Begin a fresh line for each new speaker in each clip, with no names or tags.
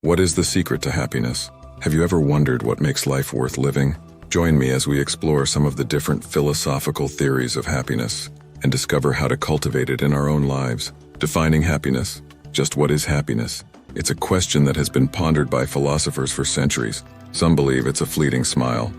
What is the secret to happiness? Have you ever wondered what makes life worth living? Join me as we explore some of the different philosophical theories of happiness and discover how to cultivate it in our own lives. Defining happiness. Just what is happiness? It's a question that has been pondered by philosophers for centuries. Some believe it's a fleeting smile,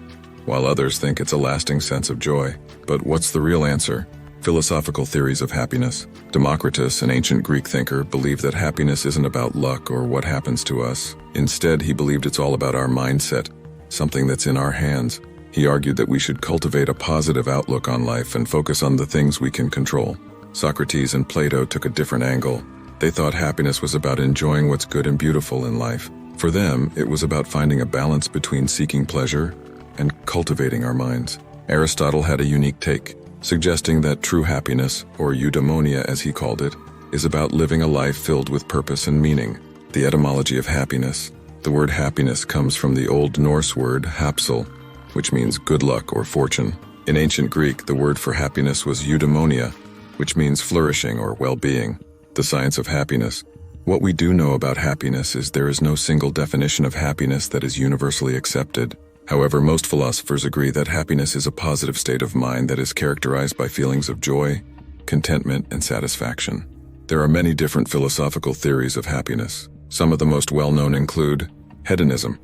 while others think it's a lasting sense of joy. But what's the real answer? Philosophical theories of happiness. Democritus, an ancient Greek thinker, believed that happiness isn't about luck or what happens to us. Instead, he believed it's all about our mindset, something that's in our hands. He argued that we should cultivate a positive outlook on life and focus on the things we can control. Socrates and Plato took a different angle. They thought happiness was about enjoying what's good and beautiful in life. For them, it was about finding a balance between seeking pleasure and cultivating our minds. Aristotle had a unique take, suggesting that true happiness, or eudaimonia as he called it, is about living a life filled with purpose and meaning. The etymology of happiness. The word happiness comes from the Old Norse word hapsal, which means good luck or fortune. In ancient Greek, the word for happiness was eudaimonia, which means flourishing or well-being. The science of happiness. What we do know about happiness is there is no single definition of happiness that is universally accepted. However, most philosophers agree that happiness is a positive state of mind that is characterized by feelings of joy, contentment, and satisfaction. There are many different philosophical theories of happiness. Some of the most well-known include hedonism.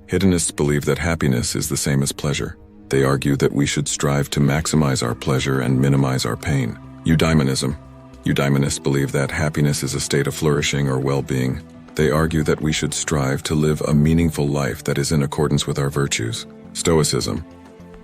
Hedonists believe that happiness is the same as pleasure. They argue that we should strive to maximize our pleasure and minimize our pain. Eudaimonism. Eudaimonists believe that happiness is a state of flourishing or well-being. They argue that we should strive to live a meaningful life that is in accordance with our virtues. Stoicism.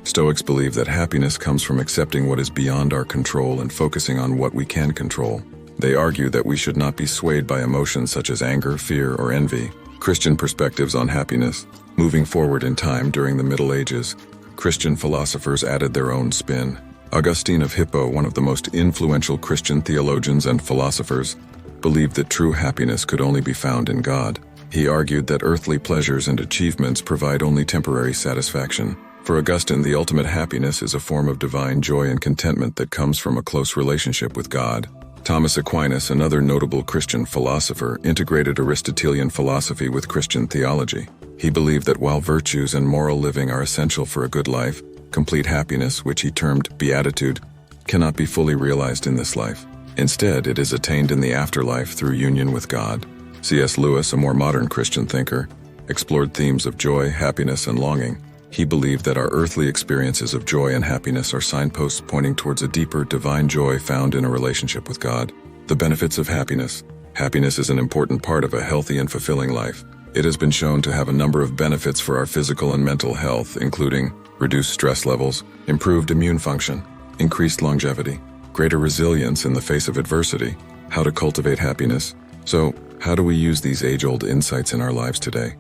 Stoics believe that happiness comes from accepting what is beyond our control and focusing on what we can control. They argue that we should not be swayed by emotions such as anger, fear, or envy. Christian perspectives on happiness. Moving forward in time during the Middle Ages, Christian philosophers added their own spin. Augustine of Hippo, one of the most influential Christian theologians and philosophers, believed that true happiness could only be found in God. He argued that earthly pleasures and achievements provide only temporary satisfaction. For Augustine, the ultimate happiness is a form of divine joy and contentment that comes from a close relationship with God. Thomas Aquinas, another notable Christian philosopher, integrated Aristotelian philosophy with Christian theology. He believed that while virtues and moral living are essential for a good life, complete happiness, which he termed beatitude, cannot be fully realized in this life. Instead, it is attained in the afterlife through union with God. C.S. Lewis, a more modern Christian thinker, explored themes of joy, happiness, and longing. He believed that our earthly experiences of joy and happiness are signposts pointing towards a deeper, divine joy found in a relationship with God. The benefits of happiness. Happiness is an important part of a healthy and fulfilling life. It has been shown to have a number of benefits for our physical and mental health, including reduced stress levels, improved immune function, increased longevity, greater resilience in the face of adversity. How to cultivate happiness. So, how do we use these age-old insights in our lives today?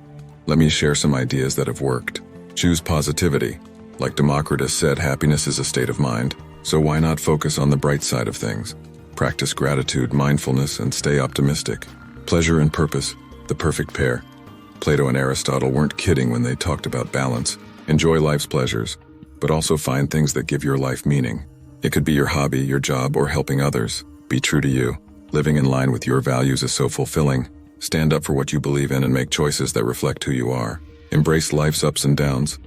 Let me share some ideas that have worked. Choose positivity. Like Democritus said, happiness is a state of mind, so why not focus on the bright side of things? Practice gratitude, mindfulness, and stay optimistic. Pleasure and purpose, the perfect pair. Plato and Aristotle weren't kidding when they talked about balance. Enjoy life's pleasures, but also find things that give your life meaning. It could be your hobby, your job, or helping others. Be true to you. Living in line with your values is so fulfilling. Stand up for what you believe in and make choices that reflect who you are. Embrace life's ups and downs.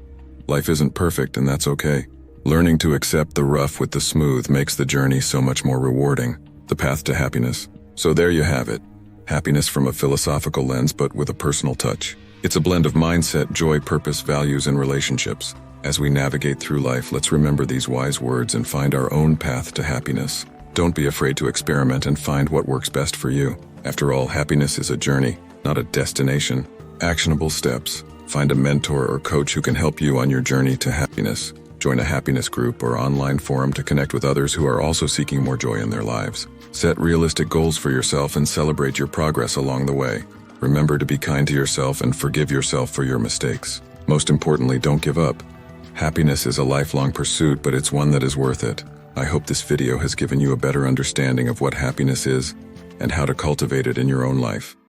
Life isn't perfect, and that's okay. Learning to accept the rough with the smooth makes the journey so much more rewarding. The path to happiness. So there you have it. Happiness from a philosophical lens, but with a personal touch. It's a blend of mindset, joy, purpose, values, and relationships. As we navigate through life, let's remember these wise words and find our own path to happiness. Don't be afraid to experiment and find what works best for you. After all, happiness is a journey, not a destination. Actionable steps. Find a mentor or coach who can help you on your journey to happiness. Join a happiness group or online forum to connect with others who are also seeking more joy in their lives. Set realistic goals for yourself and celebrate your progress along the way. Remember to be kind to yourself and forgive yourself for your mistakes. Most importantly, don't give up. Happiness is a lifelong pursuit, but it's one that is worth it. I hope this video has given you a better understanding of what happiness is and how to cultivate it in your own life.